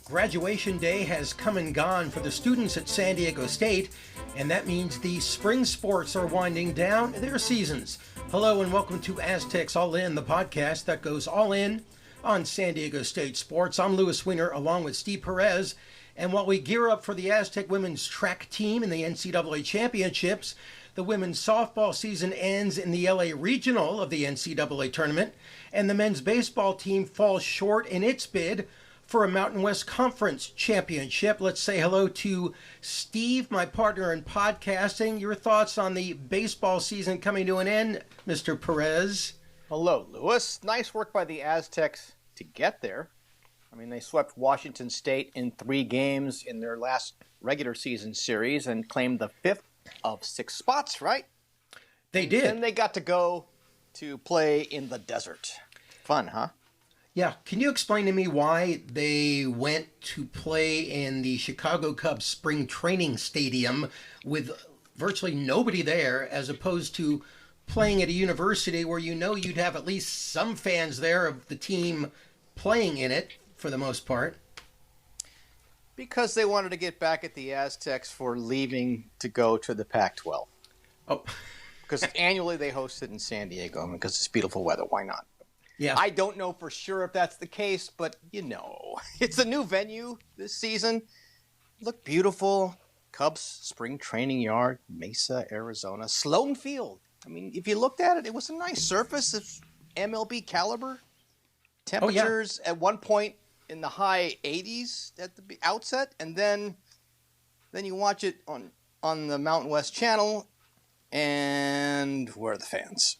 Graduation day has come and gone for the students at San Diego State, and that means the spring sports are winding down their seasons. Hello and welcome to Aztecs All In, the podcast that goes all in on San Diego State sports. I'm Weiner along with Steve Perez, and while we gear up for the Aztec women's track team in the NCAA Championships, the women's softball season ends in the LA Regional of the NCAA Tournament, and the men's baseball team falls short in its bid for a Mountain West Conference championship. Let's say hello to Steve, my partner in podcasting. Your thoughts on the baseball season coming to an end, Mr. Perez? Hello, Lewis. Nice work by the Aztecs to get there. I mean, they swept Washington State in 3 games in their last regular season series and claimed the 5th of 6 spots, right? They did. And they got to go to play in the desert. Fun, huh? Yeah. Can you explain to me why they went to play in the Chicago Cubs spring training stadium with virtually nobody there, as opposed to playing at a university where you know you'd have at least some fans there of the team playing in it for the most part? Because they wanted to get back at the Aztecs for leaving to go to the Pac-12. Oh. Because annually they host it in San Diego. I mean, because it's beautiful weather. Why not? Yeah. I don't know for sure if that's the case, but you know, it's a new venue this season. Look beautiful. Cubs spring training yard, Mesa, Arizona, Sloan Field. I mean, if you looked at it, it was a nice surface. It's MLB caliber. Temperatures at one point in the high 80s at the outset, and then you watch it on the Mountain West channel, and where are the fans?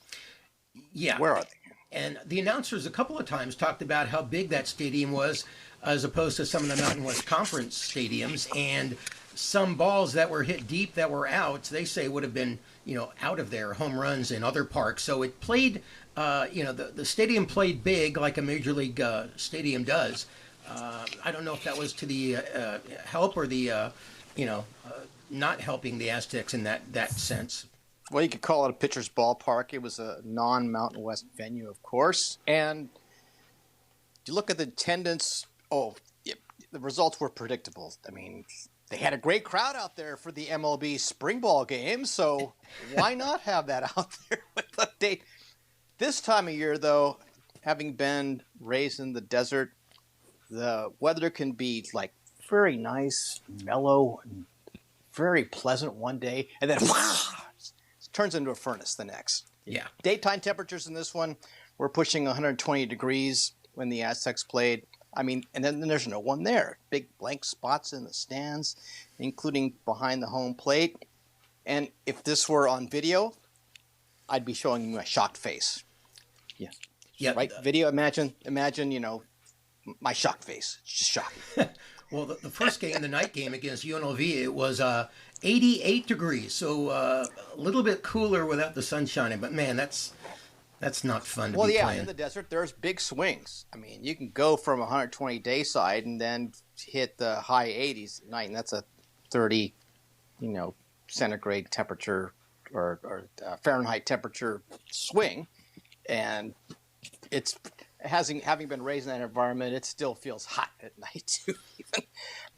Yeah. Where are they? And the announcers a couple of times talked about how big that stadium was as opposed to some of the Mountain West Conference stadiums. And some balls that were hit deep that were outs, they say would have been, out of there, home runs in other parks. So it played, the stadium played big like a major league stadium does. I don't know if that was to the help or the, not helping the Aztecs in that sense. Well, you could call it a pitcher's ballpark. It was a non-Mountain West venue, of course. And you look at the attendance, the results were predictable. I mean, they had a great crowd out there for the MLB spring ball game, so why not have that out there with the date? This time of year, though, having been raised in the desert, the weather can be like very nice, mellow, and very pleasant one day, and then turns into a furnace the next. Yeah. Daytime temperatures in this one were pushing 120 degrees when the Aztecs played. I mean, and then there's no one there. Big blank spots in the stands, including behind the home plate. And if this were on video, I'd be showing you my shocked face. Yeah. Yeah. Right? Video, imagine, my shocked face. It's just shocking. Well, the first game, the night game against UNLV, it was 88 degrees, so a little bit cooler without the sun shining. But man, that's not fun to be playing. Well, yeah, in the desert, there's big swings. I mean, you can go from 120 day side and then hit the high 80s at night, and that's a 30, centigrade temperature or Fahrenheit temperature swing, and it's having been raised in that environment, it still feels hot at night too. Even.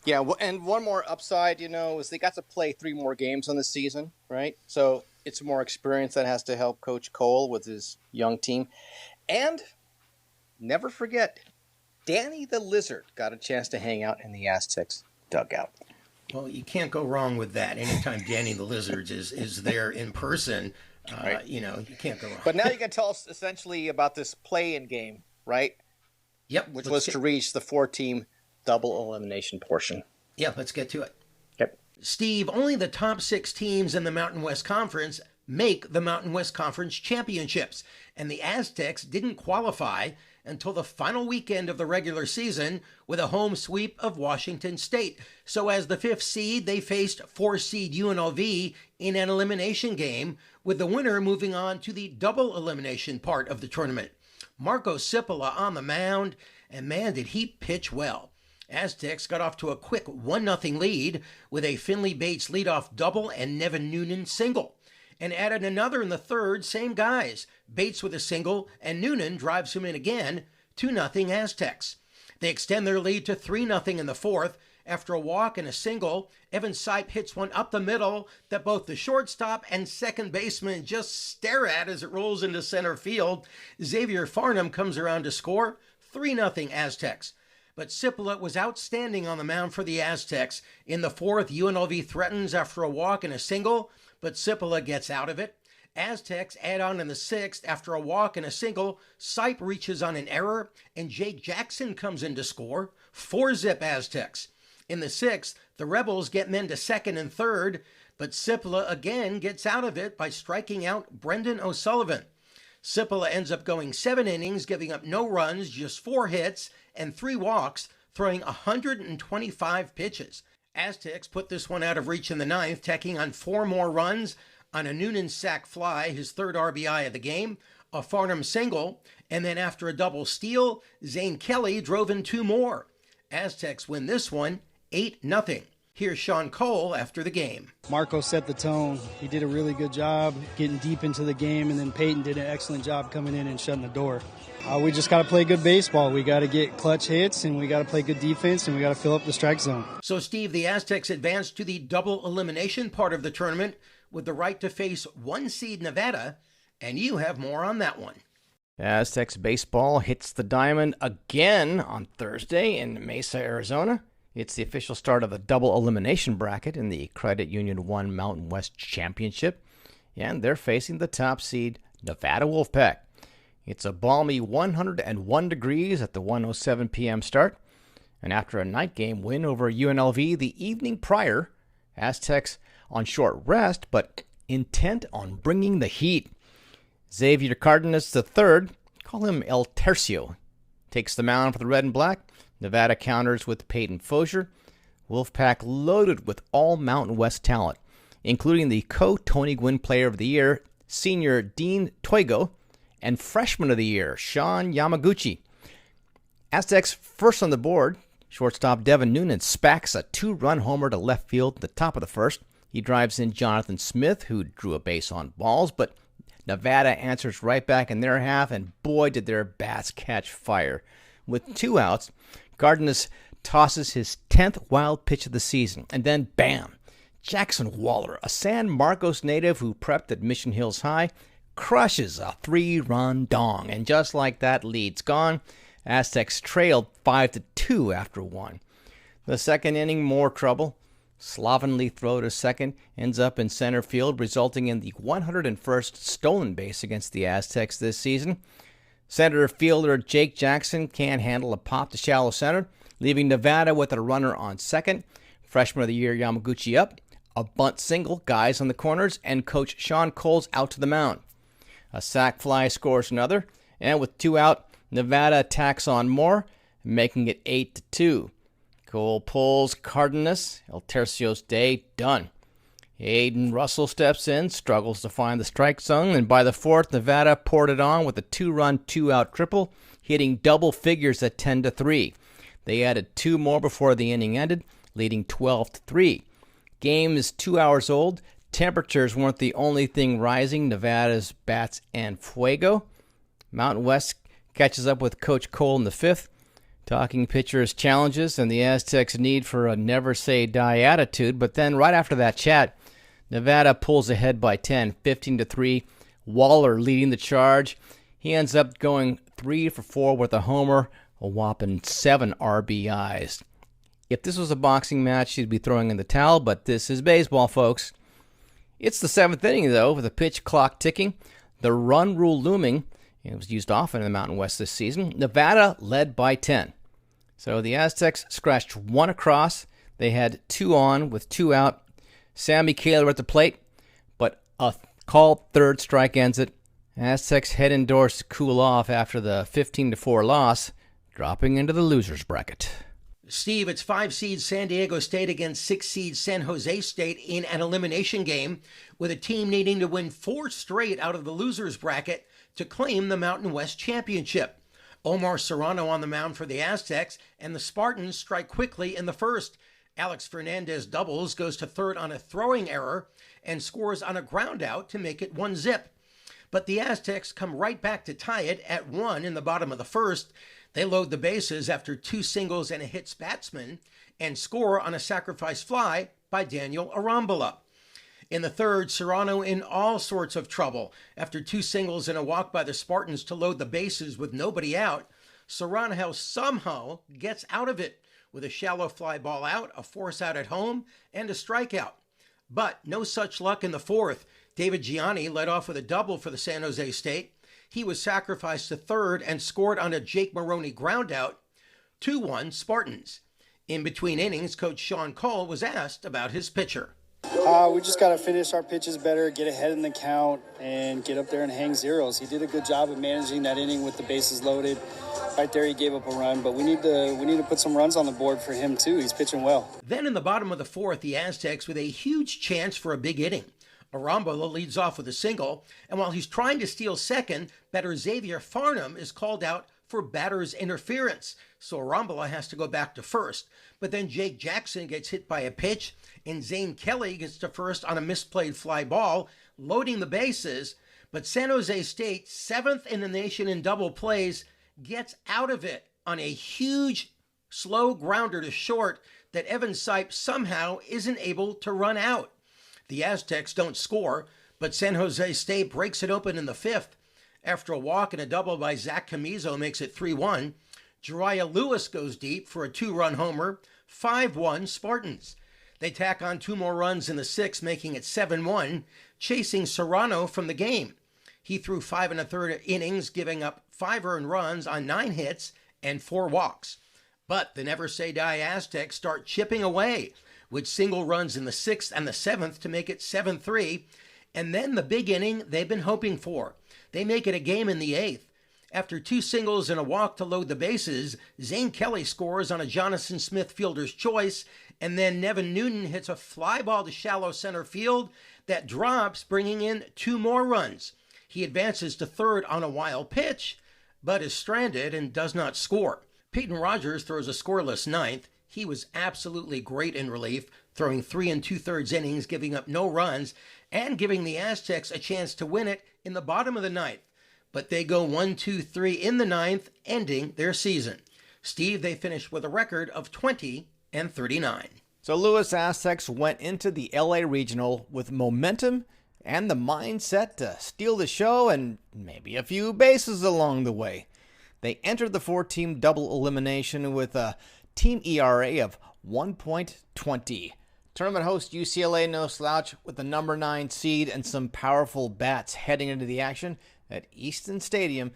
Yeah, and one more upside, is they got to play 3 more games on the season, right? So it's more experience that has to help Coach Cole with his young team. And never forget, Danny the Lizard got a chance to hang out in the Aztecs dugout. Well, you can't go wrong with that. Anytime Danny the Lizard is there in person, right. You can't go wrong. But now you can tell us essentially about this play-in game, right? Yep. Which was to reach the 4-team double elimination portion. Yeah, let's get to it. Yep. Steve, only the top 6 teams in the Mountain West Conference make the Mountain West Conference Championships, and the Aztecs didn't qualify until the final weekend of the regular season with a home sweep of Washington State. So as the 5th seed, they faced 4-seed UNLV in an elimination game, with the winner moving on to the double elimination part of the tournament. Marco Cipolla on the mound, and man, did he pitch well. Aztecs got off to a quick 1-0 lead with a Finley Bates leadoff double and Nevin Noonan single. and added another in the third, same guys. Bates with a single, and Noonan drives him in again, 2-0 Aztecs. They extend their lead to 3-0 in the fourth. After a walk and a single, Evan Sipe hits one up the middle that both the shortstop and second baseman just stare at as it rolls into center field. Xavier Farnham comes around to score, 3-0 Aztecs. But Cipolla was outstanding on the mound for the Aztecs. In the fourth, UNLV threatens after a walk and a single, but Cipolla gets out of it. Aztecs add on in the sixth. After a walk and a single, Sipe reaches on an error, and Jake Jackson comes in to score, 4-0 Aztecs. In the sixth, the Rebels get men to second and third, but Cipolla again gets out of it by striking out Brendan O'Sullivan. Cipolla ends up going 7 innings, giving up no runs, just 4 hits, and 3 walks, throwing 125 pitches. Aztecs put this one out of reach in the ninth, tacking on 4 more runs on a Noonan sac fly, his third RBI of the game, a Farnham single, and then after a double steal, Zane Kelly drove in 2 more. Aztecs win this one 8-0. Here's Sean Cole after the game. Marco set the tone. He did a really good job getting deep into the game, and then Peyton did an excellent job coming in and shutting the door. We just got to play good baseball. We got to get clutch hits, and we got to play good defense, and we got to fill up the strike zone. So, Steve, the Aztecs advanced to the double elimination part of the tournament with the right to face 1 seed Nevada, and you have more on that one. Aztecs baseball hits the diamond again on Thursday in Mesa, Arizona. It's the official start of the double elimination bracket in the Credit Union 1 Mountain West Championship, and they're facing the top seed Nevada Wolfpack. It's a balmy 101 degrees at the 1:07 p.m. start, and after a night game win over UNLV the evening prior, Aztecs on short rest but intent on bringing the heat. Xavier Cardenas III, call him El Tercio, takes the mound for the red and black. Nevada counters with Peyton Fosier. Wolfpack loaded with all Mountain West talent, including the co-Tony Gwynn Player of the Year, senior Dean Toigo, and Freshman of the Year, Sean Yamaguchi. Aztecs first on the board. Shortstop Devin Noonan spacks a 2-run homer to left field at the top of the first. He drives in Jonathan Smith, who drew a base on balls, but Nevada answers right back in their half, and boy did their bats catch fire. With 2 outs, Cardenas tosses his 10th wild pitch of the season, and then bam! Jackson Waller, a San Marcos native who prepped at Mission Hills High, crushes a 3-run dong, and just like that, lead's gone. Aztecs trailed 5-2 after 1. The second inning, more trouble. Slovenly throw to second ends up in center field, resulting in the 101st stolen base against the Aztecs this season. Center fielder Jake Jackson can't handle a pop to shallow center, leaving Nevada with a runner on second. Freshman of the Year Yamaguchi up, a bunt single, guys on the corners, and Coach Sean Cole's out to the mound. A sac fly scores another, and with 2 out, Nevada tacks on more, making it 8-2. Cole pulls Cardenas, El Tercio's day done. Aiden Russell steps in, struggles to find the strike zone, and by the fourth, Nevada poured it on with a 2-run, 2-out triple, hitting double figures at 10-3. They added 2 more before the inning ended, leading 12-3. Game is 2 hours old. Temperatures weren't the only thing rising. Nevada's bats and fuego. Mountain West catches up with Coach Cole in the fifth. Talking pitchers' challenges and the Aztecs' need for a never-say-die attitude. But then right after that chat, Nevada pulls ahead by 10, 15-3. Waller leading the charge. He ends up going 3 for 4 with a homer, a whopping 7 RBIs. If this was a boxing match, he'd be throwing in the towel, but this is baseball, folks. It's the 7th inning, though, with the pitch clock ticking, the run rule looming. It was used often in the Mountain West this season. Nevada led by 10. So the Aztecs scratched 1 across. They had 2 on with 2 out. Sammy Kaler at the plate, but a called third strike ends it. Aztecs head indoors to cool off after the 15-4 loss, dropping into the losers bracket. Steve, it's 5 seed San Diego State against 6 seed San Jose State in an elimination game, with a team needing to win 4 straight out of the losers bracket to claim the Mountain West Championship. Omar Serrano on the mound for the Aztecs, and the Spartans strike quickly in the first. Alex Fernandez doubles, goes to third on a throwing error, and scores on a ground out to make it 1-0. But the Aztecs come right back to tie it at 1 in the bottom of the first. They load the bases after 2 singles and a hits batsman and score on a sacrifice fly by Daniel Arambola. In the third, Serrano in all sorts of trouble. After 2 singles and a walk by the Spartans to load the bases with nobody out, Serrano somehow gets out of it with a shallow fly ball out, a force out at home, and a strikeout. But no such luck in the fourth. David Gianni led off with a double for the San Jose State. He was sacrificed to third and scored on a Jake Maroney groundout. 2-1 Spartans. In between innings, Coach Sean Cole was asked about his pitcher. We just got to finish our pitches better, get ahead in the count, and get up there and hang zeros. He did a good job of managing that inning with the bases loaded. Right there, he gave up a run, but we need to put some runs on the board for him too. He's pitching well. Then in the bottom of the fourth, the Aztecs with a huge chance for a big inning. Arambola leads off with a single, and while he's trying to steal second, batter Xavier Farnham is called out for batter's interference, so Arambola has to go back to first. But then Jake Jackson gets hit by a pitch, and Zane Kelly gets to first on a misplayed fly ball, loading the bases. But San Jose State, 7th in the nation in double plays, gets out of it on a huge slow grounder to short that Evan Sipe somehow isn't able to run out. The Aztecs don't score, but San Jose State breaks it open in the fifth. After a walk and a double by Zach Camizo makes it 3-1. Jariah Lewis goes deep for a 2-run homer, 5-1 Spartans. They tack on 2 more runs in the sixth, making it 7-1, chasing Serrano from the game. He threw 5 1/3 innings, giving up 5 earned runs on 9 hits and 4 walks. But the Never Say Die Aztecs start chipping away with single runs in the 6th and the 7th to make it 7-3. And then the big inning they've been hoping for. They make it a game in the 8th. After 2 singles and a walk to load the bases, Zane Kelly scores on a Jonathan Smith fielder's choice, and then Nevin Newton hits a fly ball to shallow center field that drops, bringing in 2 more runs. He advances to third on a wild pitch, but is stranded and does not score. Peyton Rogers throws a scoreless 9th. He was absolutely great in relief, throwing 3 2/3 innings, giving up no runs, and giving the Aztecs a chance to win it in the bottom of the 9th. But they go 1-2-3 in the 9th, ending their season. Steve, they finished with a record of 20-39. So Lewis Aztecs went into the LA Regional with momentum and the mindset to steal the show and maybe a few bases along the way. They entered the 4-team double elimination with a team ERA of 1.20. Tournament host UCLA no slouch with the number 9 seed and some powerful bats heading into the action at Easton Stadium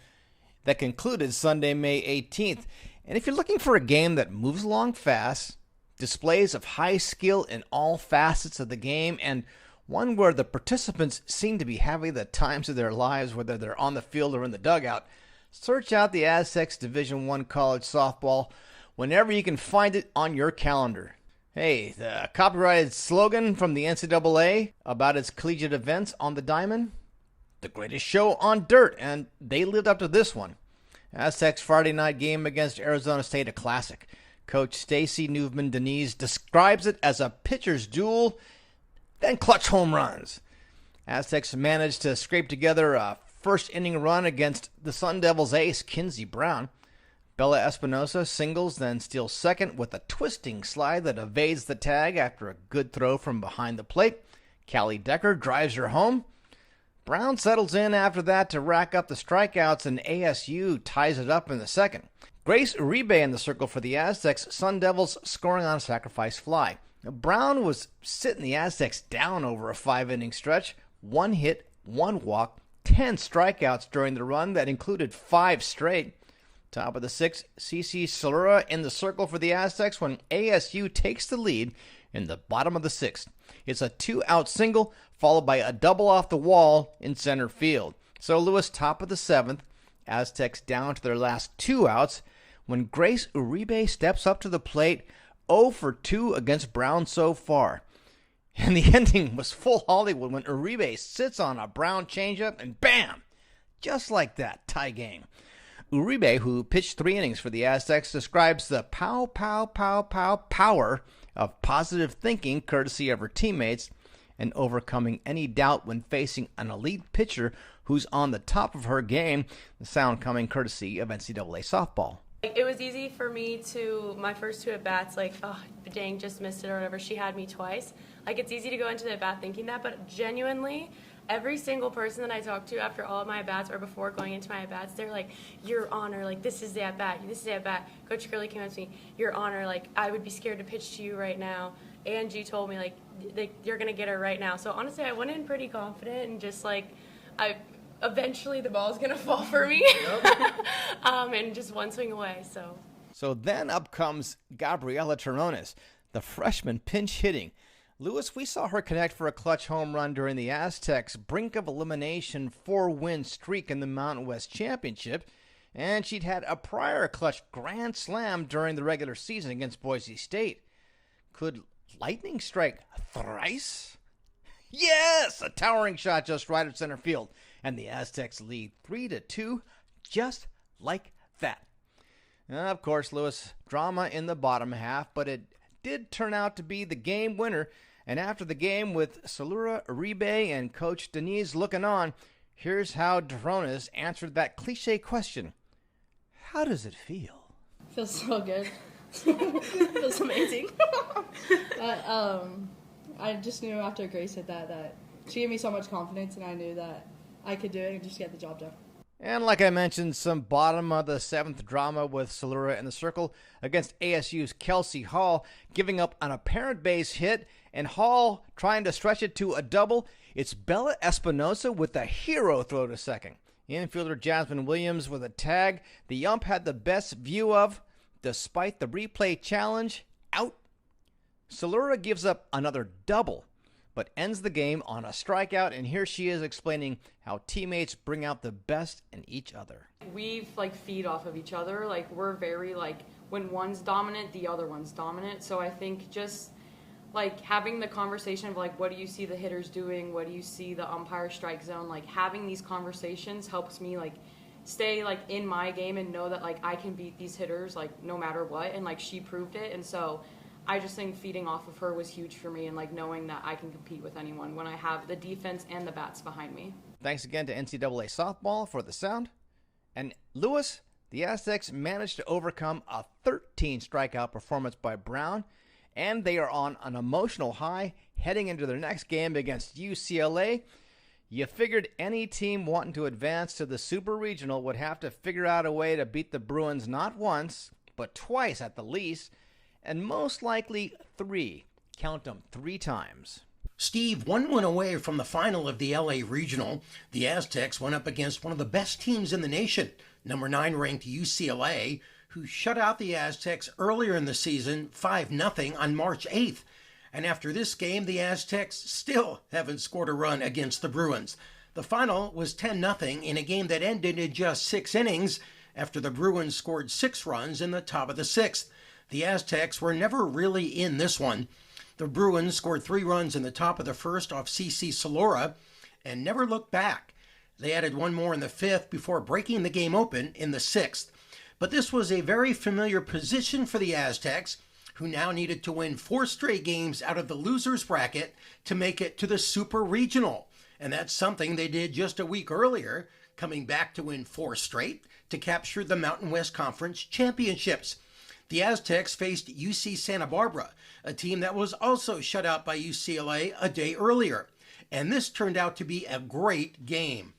that concluded Sunday, May 18th. And if you're looking for a game that moves along fast, displays of high skill in all facets of the game, and one where the participants seem to be having the times of their lives, whether they're on the field or in the dugout, search out the Aztecs Division I college softball whenever you can find it on your calendar. Hey, the copyrighted slogan from the NCAA about its collegiate events on the diamond? The greatest show on dirt, and they lived up to this one. Aztecs Friday night game against Arizona State, a classic. Coach Stacy Newman-Denise describes it as a pitcher's duel, then clutch home runs. Aztecs managed to scrape together a first inning run against the Sun Devils ace, Kinsey Brown. Bella Espinosa singles, then steals second with a twisting slide that evades the tag after a good throw from behind the plate. Callie Decker drives her home. Brown settles in after that to rack up the strikeouts, and ASU ties it up in the second. Grace Uribe in the circle for the Aztecs, Sun Devils scoring on a sacrifice fly. Now, Brown was sitting the Aztecs down over a 5-inning stretch. 1 hit, 1 walk, 10 strikeouts during the run that included 5 straight. Top of the 6th, CC Salura in the circle for the Aztecs when ASU takes the lead in the bottom of the 6th. It's a 2-out single followed by a double off the wall in center field. So Lewis top of the 7th, Aztecs down to their last 2 outs when Grace Uribe steps up to the plate, 0 for 2 against Brown so far. And the ending was full Hollywood when Uribe sits on a Brown changeup and bam! Just like that, tie game. Uribe, who pitched 3 innings for the Aztecs, describes the pow, pow, pow, pow power of positive thinking courtesy of her teammates and overcoming any doubt when facing an elite pitcher who's on the top of her game. The sound coming courtesy of NCAA softball. It was easy for me to, my first two at-bats, like, oh, dang, just missed it or whatever. She had me twice. Like, it's easy to go into the at-bat thinking that, but genuinely, every single person that I talked to after all of my at-bats or before going into my at-bats, they're like, your honor, like, this is the at-bat, this is the at-bat. Coach Curley came up to me, your honor, like, I would be scared to pitch to you right now. Angie told me, like you're going to get her right now. So, honestly, I went in pretty confident and just, like, eventually the ball's going to fall for me. And just one swing away, so. So then up comes Gabriela Terrones, the freshman pinch hitting. Lewis, we saw her connect for a clutch home run during the Aztecs' brink of elimination 4-win streak in the Mountain West Championship, and she'd had a prior clutch grand slam during the regular season against Boise State. Could lightning strike thrice? Yes! A towering shot just right at center field, and the Aztecs lead 3-2 just like that. Of course, Lewis, drama in the bottom half, but it did turn out to be the game winner. And after the game, with Salura Uribe and Coach Denise looking on, here's how Terrones answered that cliche question. How does it feel? Feels so good. Feels amazing. But, I just knew after Grace hit that she gave me so much confidence, and I knew that I could do it and just get the job done. And like I mentioned, some bottom of the seventh drama with Salura in the circle against ASU's Kelsey Hall, giving up an apparent base hit, and Hall trying to stretch it to a double. It's Bella Espinosa with a hero throw to second. Infielder Jasmine Williams with a tag the ump had the best view of, despite the replay challenge, out. Salura gives up another double, but ends the game on a strikeout, and here she is explaining how teammates bring out the best in each other. We feed off of each other. Like, we're very, when one's dominant, the other one's dominant. So I think just, having the conversation of, what do you see the hitters doing? What do you see the umpire strike zone? Having these conversations helps me, stay, in my game and know that, I can beat these hitters, no matter what. And, she proved it. And so I just think feeding off of her was huge for me, and knowing that I can compete with anyone when I have the defense and the bats behind me. Thanks again to NCAA softball for the sound. And Lewis, the Aztecs managed to overcome a 13 strikeout performance by Brown, and they are on an emotional high heading into their next game against UCLA. You figured any team wanting to advance to the Super Regional would have to figure out a way to beat the Bruins not once, but twice at the least, and most likely three. Count them 3 times. Steve, 1 win away from the final of the LA Regional, the Aztecs went up against one of the best teams in the nation, number 9 ranked UCLA, who shut out the Aztecs earlier in the season 5-0 on March 8th. And after this game, the Aztecs still haven't scored a run against the Bruins. The final was 10-0 in a game that ended in just 6 innings after the Bruins scored 6 runs in the top of the 6th. The Aztecs were never really in this one. The Bruins scored 3 runs in the top of the first off CC Salura and never looked back. They added 1 more in the 5th before breaking the game open in the 6th. But this was a very familiar position for the Aztecs, who now needed to win 4 straight games out of the losers bracket to make it to the Super Regional. And that's something they did just a week earlier, coming back to win 4 straight to capture the Mountain West Conference Championships. The Aztecs faced UC Santa Barbara, a team that was also shut out by UCLA a day earlier. And this turned out to be a great game.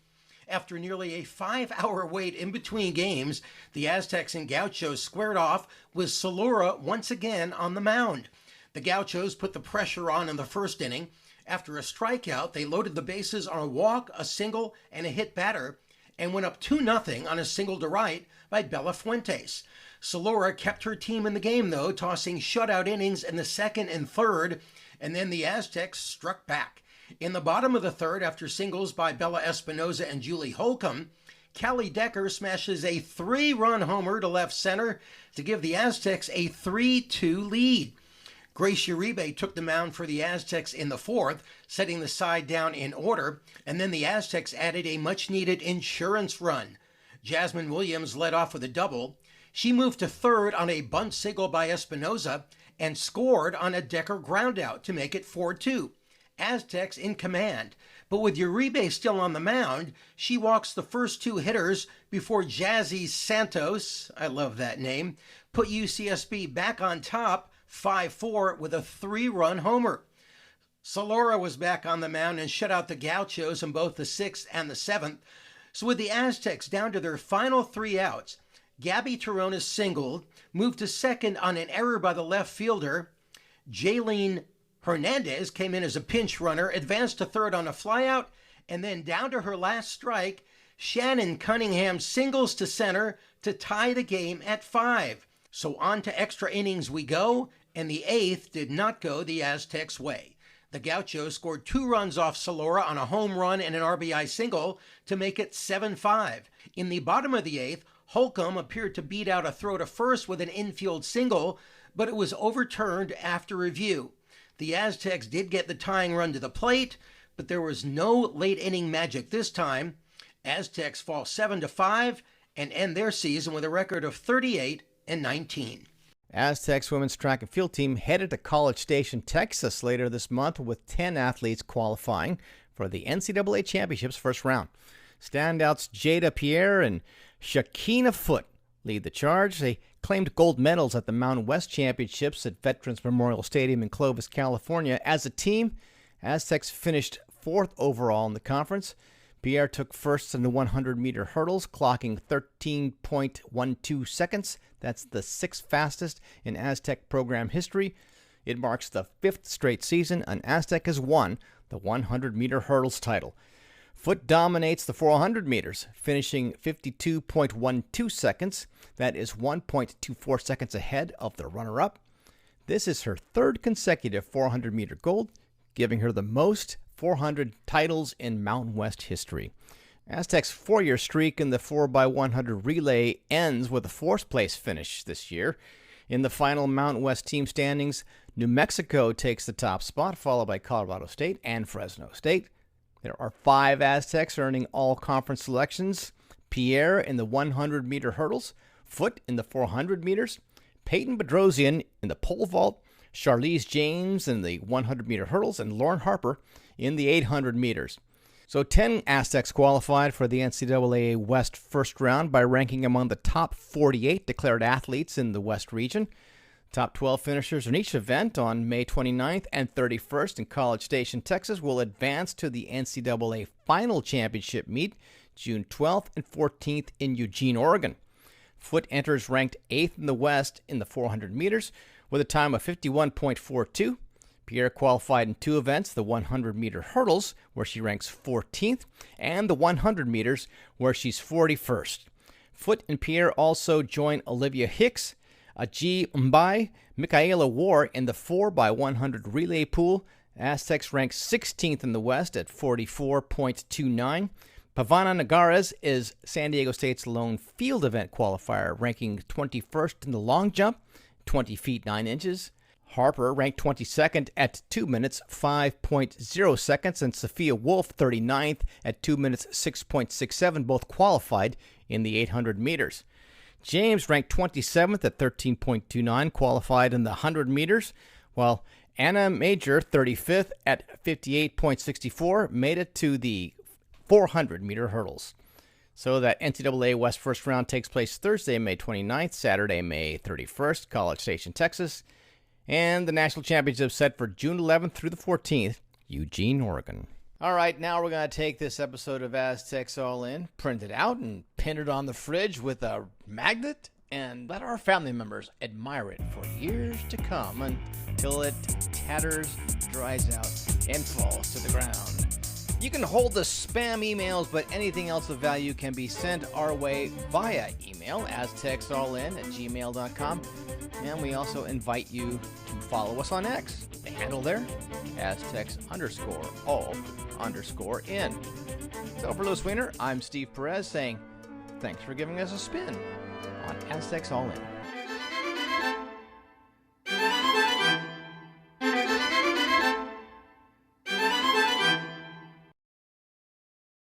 After nearly a 5-hour wait in between games, the Aztecs and Gauchos squared off with Salura once again on the mound. The Gauchos put the pressure on in the first inning. After a strikeout, they loaded the bases on a walk, a single, and a hit batter, and went up 2-0 on a single to right by Bella Fuentes. Salura kept her team in the game, though, tossing shutout innings in the 2nd and 3rd, and then the Aztecs struck back. In the bottom of the 3rd, after singles by Bella Espinosa and Julie Holcomb, Callie Decker smashes a 3-run homer to left center to give the Aztecs a 3-2 lead. Grace Uribe took the mound for the Aztecs in the 4th, setting the side down in order, and then the Aztecs added a much-needed insurance run. Jasmine Williams led off with a double. She moved to 3rd on a bunt single by Espinosa, and scored on a Decker groundout to make it 4-2. Aztecs in command. But with Uribe still on the mound, she walks the first two hitters before Jazzy Santos, I love that name, put UCSB back on top 5-4 with a 3-run homer. Salora was back on the mound and shut out the Gauchos in both the 6th and the 7th. So with the Aztecs down to their final 3 outs, Gabby Torona singled, moved to second on an error by the left fielder. Jaylene Hernandez came in as a pinch runner, advanced to third on a flyout, and then down to her last strike, Shannon Cunningham singles to center to tie the game at 5. So on to extra innings we go, and the 8th did not go the Aztecs' way. The Gauchos scored 2 runs off Salora on a home run and an RBI single to make it 7-5. In the bottom of the 8th, Holcomb appeared to beat out a throw to first with an infield single, but it was overturned after review. The Aztecs did get the tying run to the plate, but there was no late inning magic this time. Aztecs fall 7-5 and end their season with a record of 38-19. Aztecs women's track and field team headed to College Station, Texas later this month with 10 athletes qualifying for the NCAA Championships first round. Standouts Jada Pierre and Shakina Foote lead the charge. They claimed gold medals at the Mountain West Championships at Veterans Memorial Stadium in Clovis, California. As a team, Aztecs finished 4th overall in the conference. Pierre took first in the 100-meter hurdles, clocking 13.12 seconds. That's the 6th fastest in Aztec program history. It marks the 5th straight season an Aztec has won the 100-meter hurdles title. Foote dominates the 400 meters, finishing 52.12 seconds. That is 1.24 seconds ahead of the runner-up. This is her 3rd consecutive 400-meter gold, giving her the most 400 titles in Mountain West history. Aztecs' 4-year streak in the 4x100 relay ends with a 4th-place finish this year. In the final Mountain West team standings, New Mexico takes the top spot, followed by Colorado State and Fresno State. There are 5 Aztecs earning all-conference selections. Pierre in the 100-meter hurdles, Foote in the 400 meters, Peyton Bedrosian in the pole vault, Charlize James in the 100-meter hurdles, and Lauren Harper in the 800 meters. So 10 Aztecs qualified for the NCAA West first round by ranking among the top 48 declared athletes in the West region. Top 12 finishers in each event on May 29th and 31st in College Station, Texas, will advance to the NCAA Final Championship meet June 12th and 14th in Eugene, Oregon. Foote enters ranked 8th in the West in the 400 meters with a time of 51.42. Pierre qualified in 2 events, the 100-meter hurdles, where she ranks 14th, and the 100 meters, where she's 41st. Foote and Pierre also join Olivia Hicks, Aji Mbai, Michaela War in the 4x100 relay pool. Aztecs ranks 16th in the West at 44.29. Pavana Nagares is San Diego State's lone field event qualifier, ranking 21st in the long jump, 20 feet 9 inches. Harper ranked 22nd at 2 minutes 5.0 seconds, and Sophia Wolf 39th at 2 minutes 6.67, both qualified in the 800 meters. James ranked 27th at 13.29, qualified in the 100 meters, while Anna Major, 35th at 58.64, made it to the 400-meter hurdles. So that NCAA West first round takes place Thursday, May 29th, Saturday, May 31st, College Station, Texas, and the national championship set for June 11th through the 14th, Eugene, Oregon. All right, now we're going to take this episode of Aztecs All In, print it out, and pin it on the fridge with a magnet, and let our family members admire it for years to come until it tatters, dries out, and falls to the ground. You can hold the spam emails, but anything else of value can be sent our way via email, aztecsallin@gmail.com. And we also invite you to follow us on X. The handle there, Aztecs_all_in. So for Louis Weiner, I'm Steve Perez saying thanks for giving us a spin on Aztecs All In.